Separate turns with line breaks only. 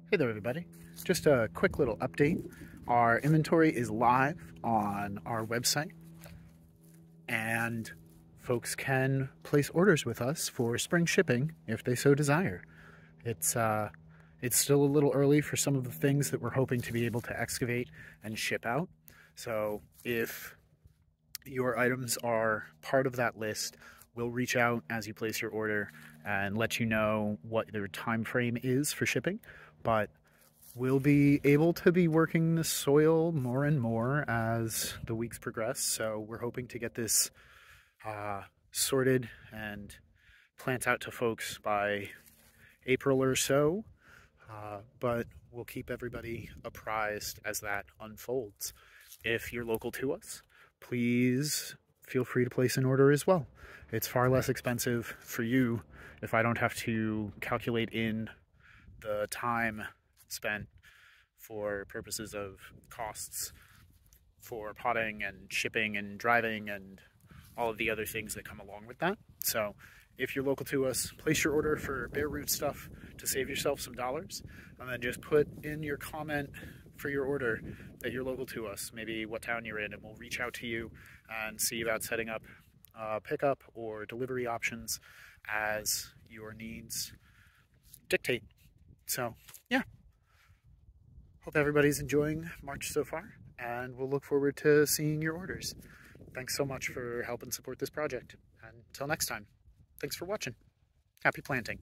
Hey there, everybody. Just a quick little update. Our inventory is live on our website, and folks can place orders with us for spring shipping if they so desire. It's it's still a little early for some of the things that we're hoping to be able to excavate and ship out. So if your items are part of that list, we'll reach out as you place your order and let you know what their time frame is for shipping. But we'll be able to be working the soil more and more as the weeks progress. So we're hoping to get this sorted and plant out to folks by April or so. But we'll keep everybody apprised as that unfolds. If you're local to us, please feel free to place an order as well. It's far less expensive for you if I don't have to calculate in the time spent for purposes of costs for potting and shipping and driving and all of the other things that come along with that. So if you're local to us, place your order for bare root stuff to save yourself some dollars, and then just put in your comment for your order that you're local to us, maybe what town you're in, and we'll reach out to you and see about setting up pickup or delivery options as your needs dictate. So yeah, hope everybody's enjoying March so far, and we'll look forward to seeing your orders. Thanks so much for helping support this project. And until next time, thanks for watching. Happy planting.